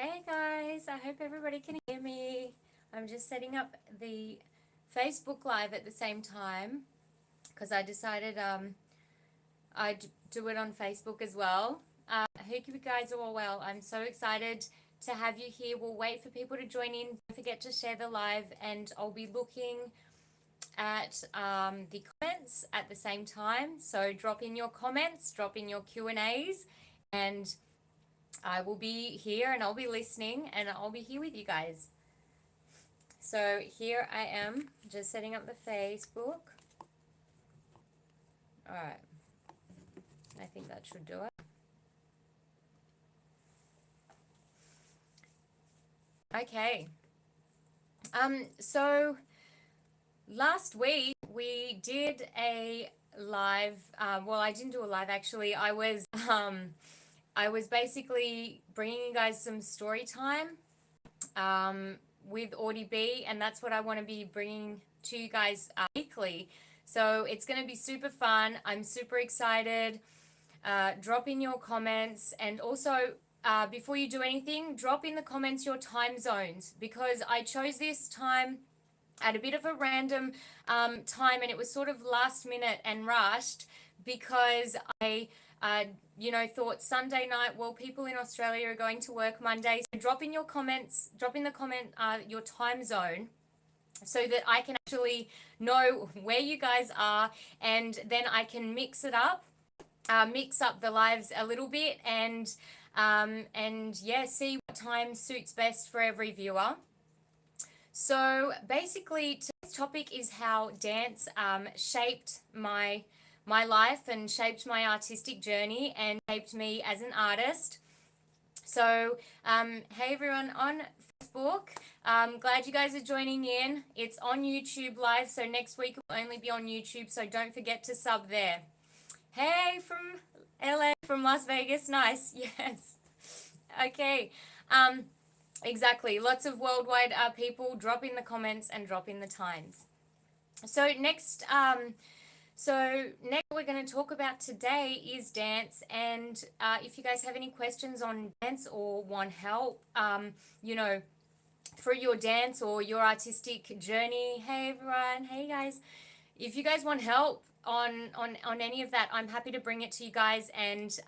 Hey guys, I hope everybody can hear me. I'm just setting up the Facebook Live at the same time because I decided I'd do it on Facebook as well. I hope you guys are all well. I'm so excited to have you here. We'll wait for people to join in. Don't forget to share the live, and I'll be looking at the comments at the same time. So drop in your comments, drop in your Q&As, and I will be here and I'll be listening and I'll be here with you guys. So here I am just setting up the Facebook. All right. I think that should do it. Okay. So last week we did a live, well, I didn't do a live actually. I was basically bringing you guys some story time with Audie B, and that's what I want to be bringing to you guys weekly. So it's going to be super fun. I'm super excited. Drop in your comments, and also before you do anything, drop in the comments your time zones, because I chose this time at a bit of a random time, and it was sort of last minute and rushed because I thought Sunday night, well, people in Australia are going to work Monday. So drop in your comments, drop in the comment your time zone so that I can actually know where you guys are, and then I can mix it up, mix up the lives a little bit, and yeah, see what time suits best for every viewer. So basically today's topic is how dance shaped my life and shaped my artistic journey and shaped me as an artist. So hey everyone on Facebook, glad you guys are joining in. It's on YouTube live, so next week it will only be on YouTube, so don't forget to sub there. Hey, from LA, from Las Vegas, nice, yes. Okay, exactly, lots of worldwide people. Drop in the comments and drop in the times. So next we're going to talk about today is dance, and if you guys have any questions on dance or want help, through your dance or your artistic journey, hey everyone, hey guys, if you guys want help on any of that, I'm happy to bring it to you guys, and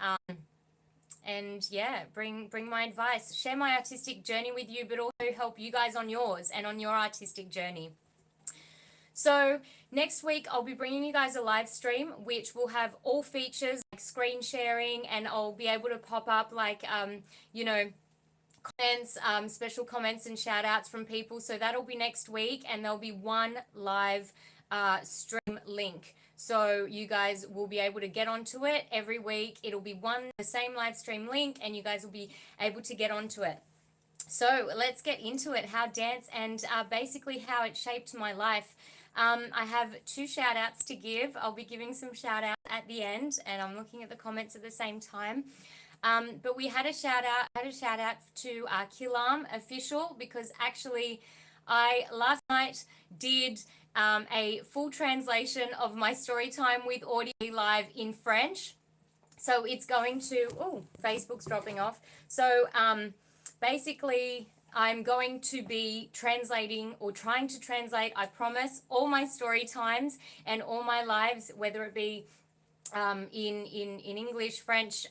yeah, bring my advice, share my artistic journey with you, but also help you guys on yours and on your artistic journey. So next week I'll be bringing you guys a live stream which will have all features like screen sharing, and I'll be able to pop up like comments, special comments and shout outs from people. So that'll be next week, and there'll be one live stream link. So you guys will be able to get onto it every week. It'll be the same live stream link, and you guys will be able to get onto it. So let's get into it, how dance and basically how it shaped my life. I have 2 shout outs to give. I'll be giving some shout outs at the end, and I'm looking at the comments at the same time. But we had a shout out to Kilam Official, because actually I last night did a full translation of my story time with Audie live in French. So it's going to, Facebook's dropping off. So basically I'm going to be translating, or trying to translate, I promise, all my story times and all my lives, whether it be in English, French,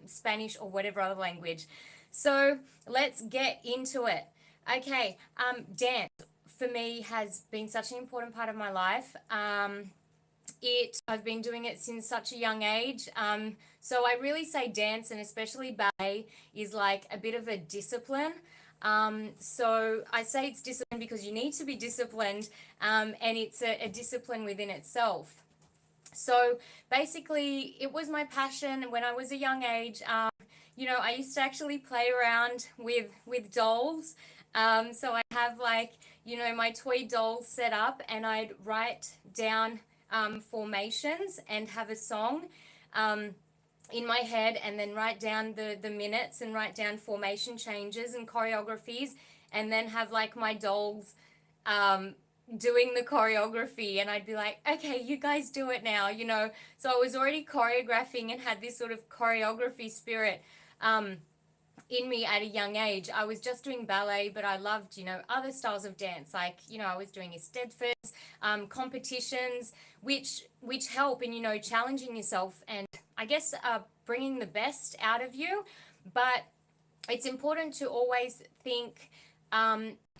Spanish, or whatever other language. So let's get into it. Okay, dance for me has been such an important part of my life. I've been doing it since such a young age. So I really say dance, and especially ballet, is like a bit of a discipline. So I say it's discipline because you need to be disciplined, and it's a discipline within itself. So basically it was my passion when I was a young age. I used to actually play around with dolls. So I have my toy dolls set up, and I'd write down formations and have a song in my head, and then write down the minutes and write down formation changes and choreographies, and then have my dolls doing the choreography, and I'd be like, okay, you guys do it now, so I was already choreographing and had this sort of choreography spirit. in me at a young age. I was just doing ballet, but I loved, other styles of dance. Like, I was doing estafettes, competitions, which help in, challenging yourself and I guess bringing the best out of you. But it's important to always think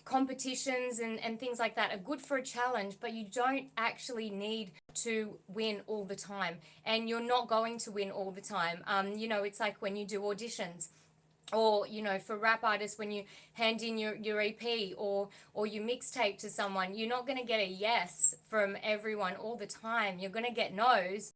competitions and things like that are good for a challenge, but you don't actually need to win all the time. And you're not going to win all the time. It's like when you do auditions, or for rap artists, when you hand in your EP or your mixtape to someone, you're not going to get a yes from everyone all the time. You're going to get no's,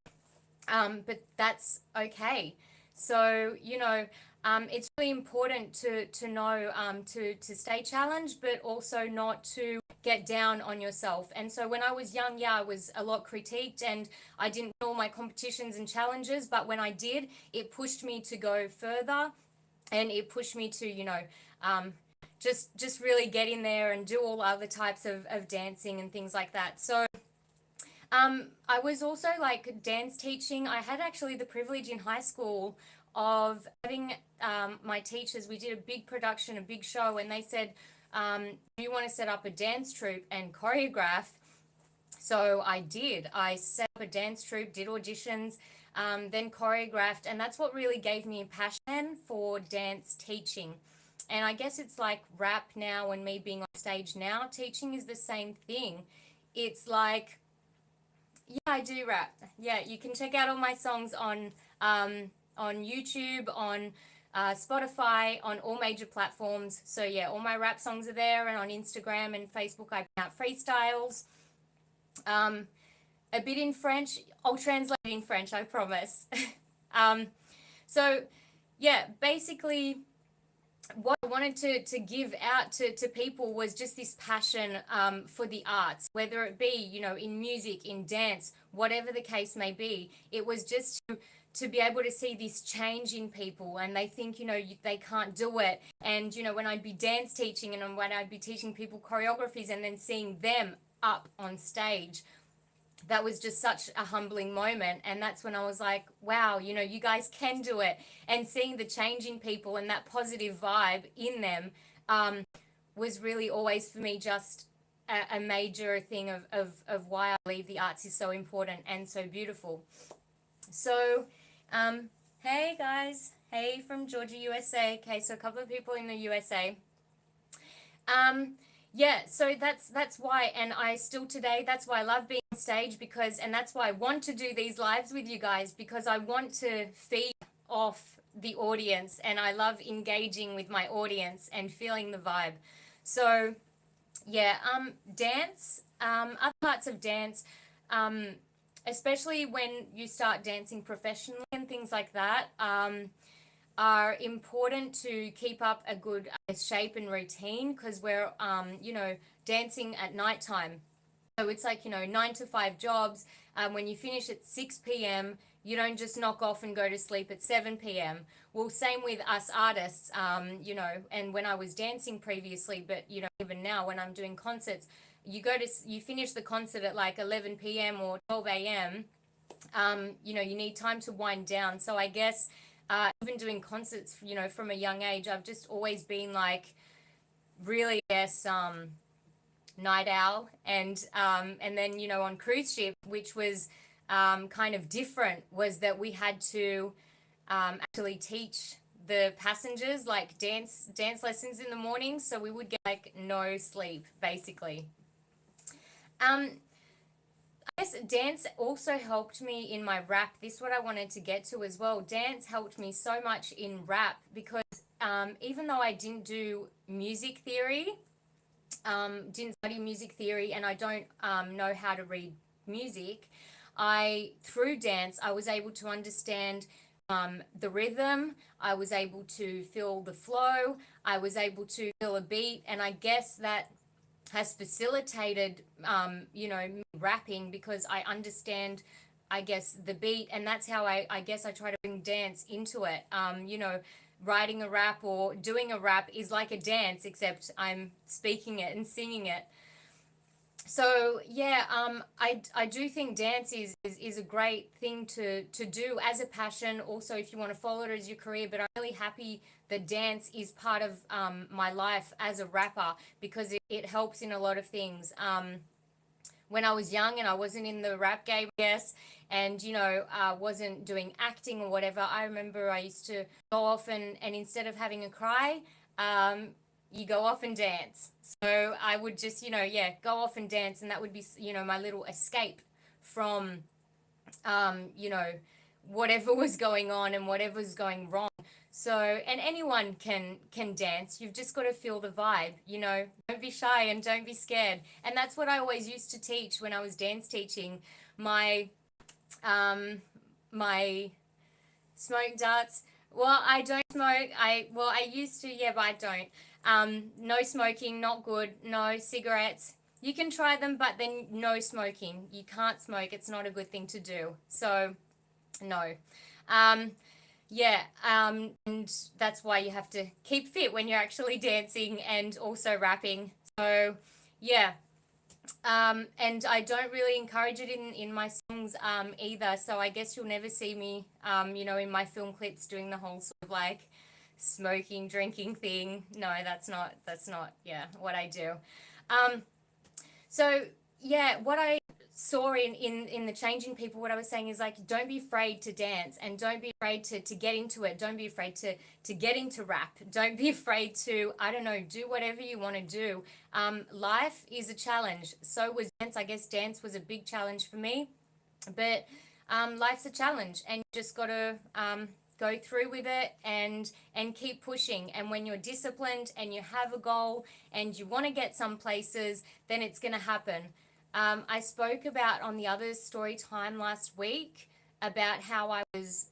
but that's okay. So it's really important to know to stay challenged, but also not to get down on yourself. And so when I was young, I was a lot critiqued and I didn't win all my competitions and challenges, but when I did, it pushed me to go further. And it pushed me to, just really get in there and do all other types of dancing and things like that. So I was also like dance teaching. I had actually the privilege in high school of having my teachers, we did a big production, a big show, and they said, do you want to set up a dance troupe and choreograph? So I did. I set up a dance troupe, did auditions, then choreographed, and that's what really gave me a passion for dance teaching. And I guess it's like rap now and me being on stage now, teaching is the same thing. It's like, yeah, I do rap. Yeah, you can check out all my songs on YouTube, on Spotify, on all major platforms. So yeah, all my rap songs are there, and on Instagram and Facebook I put out freestyles. A bit in French. I'll translate it in French, I promise. So, yeah, basically what I wanted to give out to people was just this passion for the arts, whether it be, in music, in dance, whatever the case may be. It was just to be able to see this change in people, and they think, they can't do it. And, when I'd be dance teaching and when I'd be teaching people choreographies and then seeing them up on stage, that was just such a humbling moment. And that's when I was like, wow, you guys can do it. And seeing the change in people and that positive vibe in them was really always for me just a major thing of why I believe the arts is so important and so beautiful. So, hey guys, hey from Georgia, USA. Okay, so a couple of people in the USA. Yeah, so that's why, and I still today, that's why I love being on stage, and that's why I want to do these lives with you guys, because I want to feed off the audience, and I love engaging with my audience and feeling the vibe. So yeah, dance, other parts of dance, especially when you start dancing professionally and things like that, are important to keep up a good shape and routine, because we're, dancing at nighttime. So it's like, 9 to 5 jobs. When you finish at 6 p.m., you don't just knock off and go to sleep at 7 p.m. Well, same with us artists, and when I was dancing previously, but, even now when I'm doing concerts, you finish the concert at like 11 p.m. or 12 a.m. You need time to wind down. So I guess, even doing concerts, from a young age, I've just always been like, really, yes, night owl. And then, on cruise ship, which was kind of different, was that we had to actually teach the passengers like dance lessons in the morning. So we would get like no sleep, basically. I guess dance also helped me in my rap. This is what I wanted to get to as well. Dance helped me so much in rap because even though I didn't do music theory, didn't study music theory, and I don't know how to read music, through dance, I was able to understand the rhythm, I was able to feel the flow, I was able to feel a beat, and I guess that has facilitated, me rapping, because I understand, I guess, the beat, and that's how I guess I try to bring dance into it. Writing a rap or doing a rap is like a dance, except I'm speaking it and singing it. So yeah, I do think dance is a great thing to do as a passion. Also, if you want to follow it as your career, but I'm really happy the dance is part of my life as a rapper because it helps in a lot of things. When I was young and I wasn't in the rap game, I guess, and wasn't doing acting or whatever, I remember I used to go off and instead of having a cry, you go off and dance. So I would just, go off and dance, and that would be, my little escape from, whatever was going on and whatever was going wrong. So, and anyone can dance. You've just got to feel the vibe, Don't be shy and don't be scared. And that's what I always used to teach when I was dance teaching. My my smoke darts. Well, I don't smoke. I used to, yeah, but I don't. No smoking, not good. No cigarettes. You can try them, but then no smoking. You can't smoke. It's not a good thing to do. So, no. Yeah, and that's why you have to keep fit when you're actually dancing and also rapping. So, yeah. And I don't really encourage it in my songs either. So I guess you'll never see me, in my film clips doing the whole sort of like smoking, drinking thing. No, that's not, yeah, what I do. So yeah, what I saw in the changing people, what I was saying is like, don't be afraid to dance and don't be afraid to get into it. Don't be afraid to get into rap. Don't be afraid to, I don't know, do whatever you want to do. Life is a challenge. So was dance. I guess dance was a big challenge for me, but life's a challenge and you just got to go through with it and keep pushing. And when you're disciplined and you have a goal and you want to get some places, then it's going to happen. I spoke about on the other Storytime last week about how I was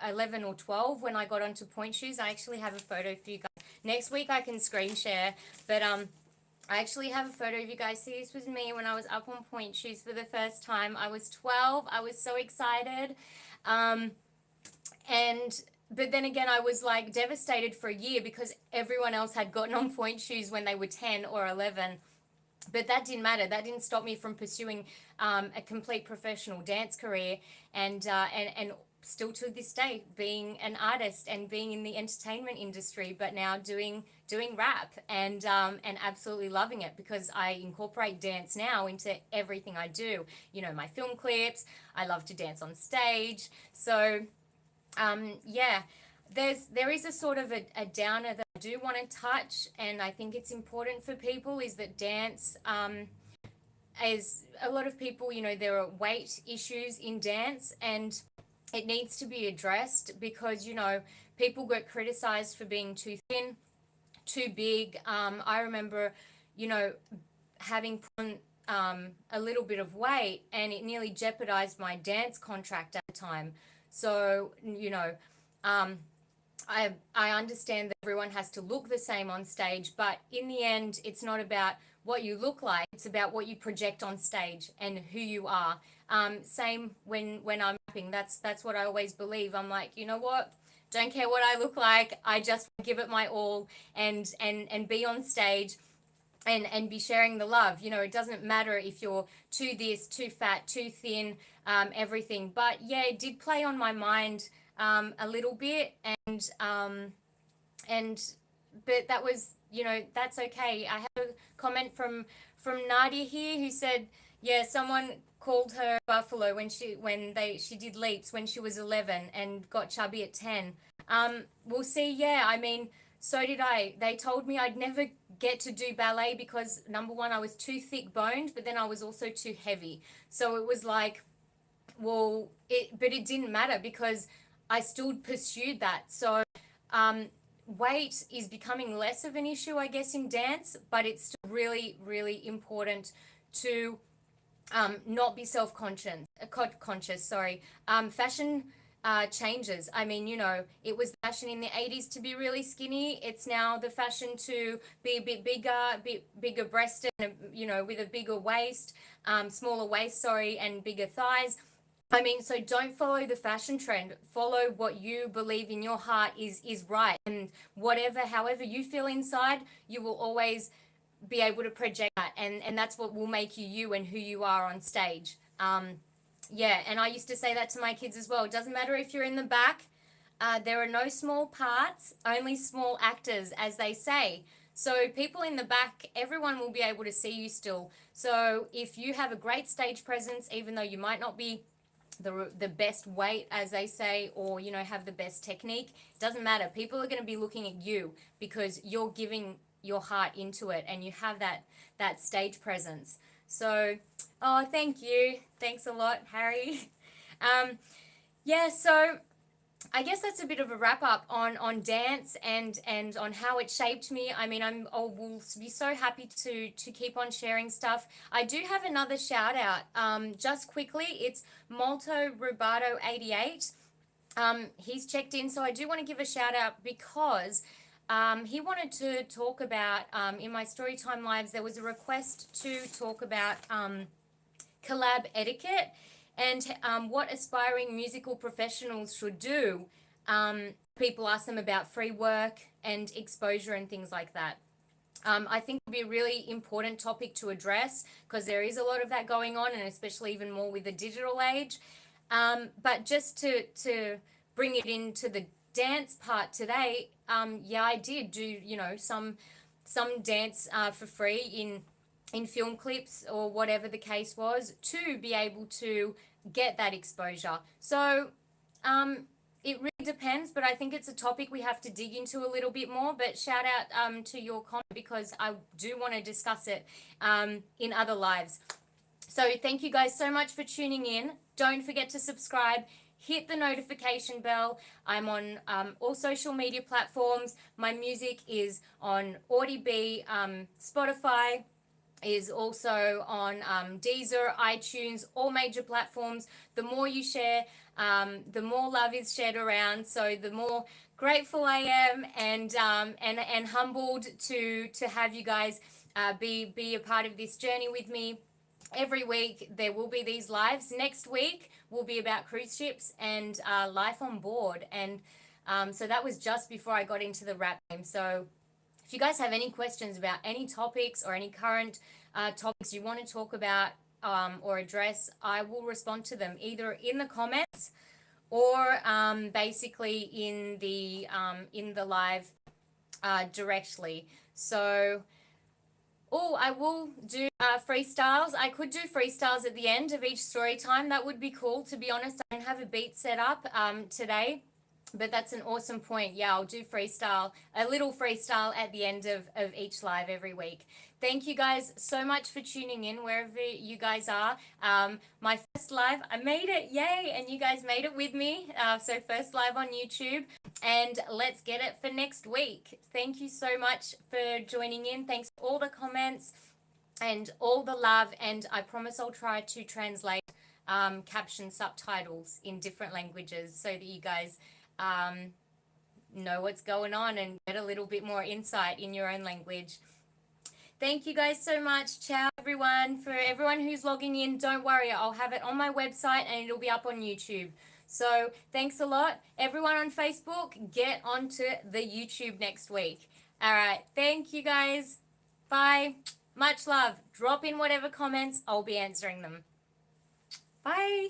11 or 12 when I got onto point shoes. I actually have a photo for you guys. Next week I can screen share, but I actually have a photo of you guys. See, this was me when I was up on point shoes for the first time. I was 12. I was so excited. But then again, I was like devastated for a year because everyone else had gotten on point shoes when they were 10 or 11. But that didn't matter. That didn't stop me from pursuing a complete professional dance career and still to this day being an artist and being in the entertainment industry, but now doing rap and absolutely loving it because I incorporate dance now into everything I do. My film clips. I love to dance on stage. So yeah. There is a sort of a downer that I do want to touch, and I think it's important for people, is that dance, as a lot of people, there are weight issues in dance, and it needs to be addressed because, people get criticized for being too thin, too big. I remember, having put on a little bit of weight, and it nearly jeopardized my dance contract at the time. So, I understand that everyone has to look the same on stage, but in the end, it's not about what you look like. It's about what you project on stage and who you are. Same when I'm rapping. That's what I always believe. I'm like, you know what? Don't care what I look like. I just give it my all and be on stage and be sharing the love. It doesn't matter if you're too this, too fat, too thin, everything. But yeah, it did play on my mind a little bit, but that was, that's okay. I have a comment from Nadia here who said, yeah, someone called her buffalo when she did leaps when she was 11 and got chubby at 10. We'll see. Yeah, I mean, so did I. They told me I'd never get to do ballet because number one, I was too thick boned, but then I was also too heavy. So it was like, well, but it didn't matter because I still pursued that. So weight is becoming less of an issue, I guess, in dance, but it's still really, really important to not be self-conscious. Fashion changes. I mean, it was fashion in the 80s to be really skinny. It's now the fashion to be a bit bigger breasted, with a bigger waist, smaller waist, and bigger thighs. I mean, so don't follow the fashion trend. Follow what you believe in your heart is right. And however you feel inside, you will always be able to project that. And that's what will make you and who you are on stage. Yeah, and I used to say that to my kids as well. It doesn't matter if you're in the back. there are no small parts, only small actors, as they say. So people in the back, everyone will be able to see you still. So if you have a great stage presence, even though you might not be the best weight, as they say, or have the best technique, doesn't matter. People are going to be looking at you because you're giving your heart into it and you have that stage presence. So, oh, thank you. Thanks a lot, Harry. Yeah, so I guess that's a bit of a wrap up on dance and on how it shaped me. I mean, I will be so happy to keep on sharing stuff. I do have another shout out. Just quickly, it's Malto Rubato 88. He's checked in, so I do want to give a shout out because he wanted to talk about in my Storytime lives. There was a request to talk about collab etiquette and what aspiring musical professionals should do. People ask them about free work and exposure and things like that. I think it would be a really important topic to address because there is a lot of that going on, and especially even more with the digital age. But just to bring it into the dance part today, yeah, I did do some dance for free in film clips or whatever the case was to be able to get that exposure. So it really depends, but I think it's a topic we have to dig into a little bit more. But shout out to your comment because I do want to discuss it in other lives. So thank you guys so much for tuning in. Don't forget to subscribe. Hit the notification bell. I'm on all social media platforms. My music is on Audie B, Spotify, is also on Deezer, iTunes, all major platforms. The more you share, the more love is shared around. So the more grateful I am and humbled to have you guys be a part of this journey with me. Every week there will be these lives. Next week will be about cruise ships and life on board. And so that was just before I got into the rap game. So if you guys have any questions about any topics or any current topics you want to talk about or address, I will respond to them either in the comments or basically in the live directly. So, I will do freestyles. I could do freestyles at the end of each story time. That would be cool. To be honest, I don't have a beat set up today. But that's an awesome point. Yeah, I'll do a little freestyle at the end of each live every week. Thank you guys so much for tuning in wherever you guys are. My first live, I made it, yay, and you guys made it with me. So first live on YouTube, and let's get it for next week. Thank you so much for joining in. Thanks for all the comments and all the love, and I promise I'll try to translate caption subtitles in different languages so that you guys know what's going on and get a little bit more insight in your own language. Thank you guys so much. Ciao, everyone. For everyone who's logging in, don't worry. I'll have it on my website and it'll be up on YouTube. So thanks a lot. Everyone on Facebook, get onto the YouTube next week. All right. Thank you guys. Bye. Much love. Drop in whatever comments. I'll be answering them. Bye.